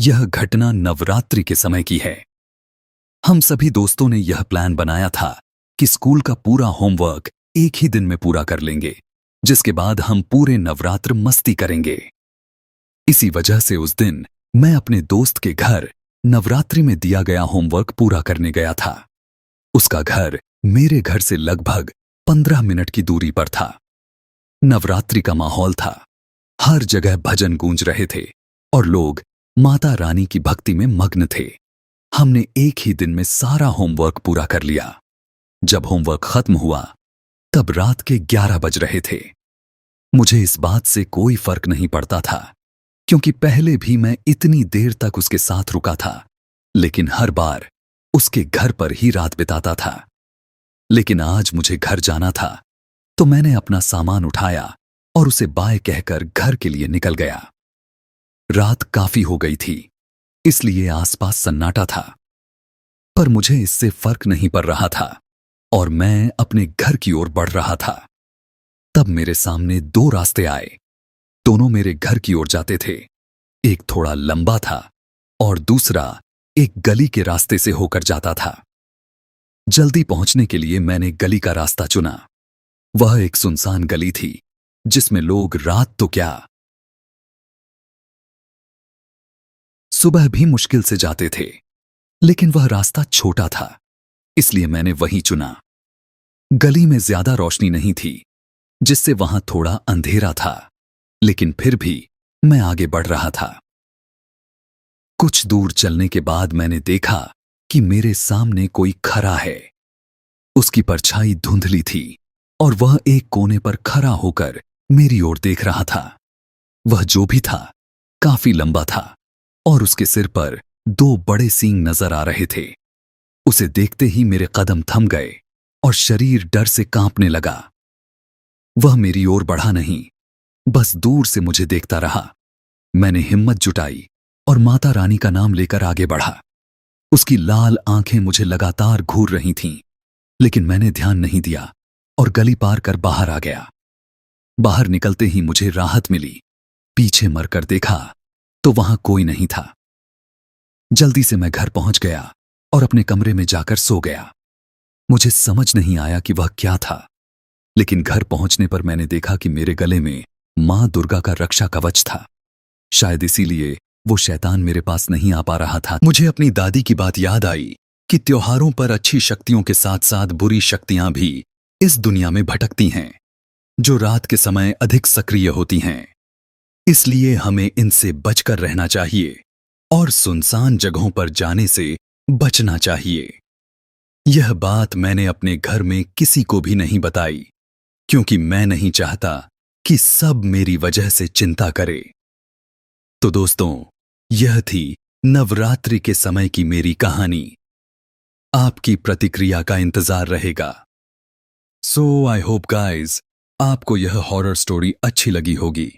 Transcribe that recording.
यह घटना नवरात्रि के समय की है। हम सभी दोस्तों ने यह प्लान बनाया था कि स्कूल का पूरा होमवर्क एक ही दिन में पूरा कर लेंगे, जिसके बाद हम पूरे नवरात्र मस्ती करेंगे। इसी वजह से उस दिन मैं अपने दोस्त के घर नवरात्रि में दिया गया होमवर्क पूरा करने गया था। उसका घर मेरे घर से लगभग 15 मिनट की दूरी पर था। नवरात्रि का माहौल था। हर जगह भजन गूंज रहे थे और लोग माता रानी की भक्ति में मग्न थे। हमने एक ही दिन में सारा होमवर्क पूरा कर लिया। जब होमवर्क खत्म हुआ तब रात के 11 बज रहे थे। मुझे इस बात से कोई फर्क नहीं पड़ता था, क्योंकि पहले भी मैं इतनी देर तक उसके साथ रुका था, लेकिन हर बार उसके घर पर ही रात बिताता था। लेकिन आज मुझे घर जाना था, तो मैंने अपना सामान उठाया और उसे बाय कहकर घर के लिए निकल गया। रात काफी हो गई थी, इसलिए आसपास सन्नाटा था, पर मुझे इससे फर्क नहीं पड़ रहा था और मैं अपने घर की ओर बढ़ रहा था। तब मेरे सामने दो रास्ते आए। दोनों मेरे घर की ओर जाते थे। एक थोड़ा लंबा था और दूसरा एक गली के रास्ते से होकर जाता था। जल्दी पहुंचने के लिए मैंने गली का रास्ता चुना। वह एक सुनसान गली थी, जिसमें लोग रात तो क्या, सुबह भी मुश्किल से जाते थे। लेकिन वह रास्ता छोटा था, इसलिए मैंने वही चुना। गली में ज्यादा रोशनी नहीं थी, जिससे वहां थोड़ा अंधेरा था, लेकिन फिर भी मैं आगे बढ़ रहा था। कुछ दूर चलने के बाद मैंने देखा कि मेरे सामने कोई खड़ा है। उसकी परछाई धुंधली थी और वह एक कोने पर खड़ा होकर मेरी ओर देख रहा था। वह जो भी था काफी लंबा था और उसके सिर पर दो बड़े सींग नजर आ रहे थे। उसे देखते ही मेरे कदम थम गए और शरीर डर से कांपने लगा। वह मेरी ओर बढ़ा नहीं, बस दूर से मुझे देखता रहा। मैंने हिम्मत जुटाई और माता रानी का नाम लेकर आगे बढ़ा। उसकी लाल आंखें मुझे लगातार घूर रही थीं, लेकिन मैंने ध्यान नहीं दिया और गली पार कर बाहर आ गया। बाहर निकलते ही मुझे राहत मिली। पीछे मरकर देखा तो वहां कोई नहीं था। जल्दी से मैं घर पहुंच गया और अपने कमरे में जाकर सो गया। मुझे समझ नहीं आया कि वह क्या था, लेकिन घर पहुंचने पर मैंने देखा कि मेरे गले में मां दुर्गा का रक्षा कवच था। शायद इसीलिए वो शैतान मेरे पास नहीं आ पा रहा था। मुझे अपनी दादी की बात याद आई कि त्योहारों पर अच्छी शक्तियों के साथ साथ बुरी शक्तियां भी इस दुनिया में भटकती हैं, जो रात के समय अधिक सक्रिय होती हैं। इसलिए हमें इनसे बचकर रहना चाहिए और सुनसान जगहों पर जाने से बचना चाहिए। यह बात मैंने अपने घर में किसी को भी नहीं बताई, क्योंकि मैं नहीं चाहता कि सब मेरी वजह से चिंता करे। तो दोस्तों, यह थी नवरात्रि के समय की मेरी कहानी। आपकी प्रतिक्रिया का इंतजार रहेगा। सो आई होप गाइज, आपको यह हॉरर स्टोरी अच्छी लगी होगी।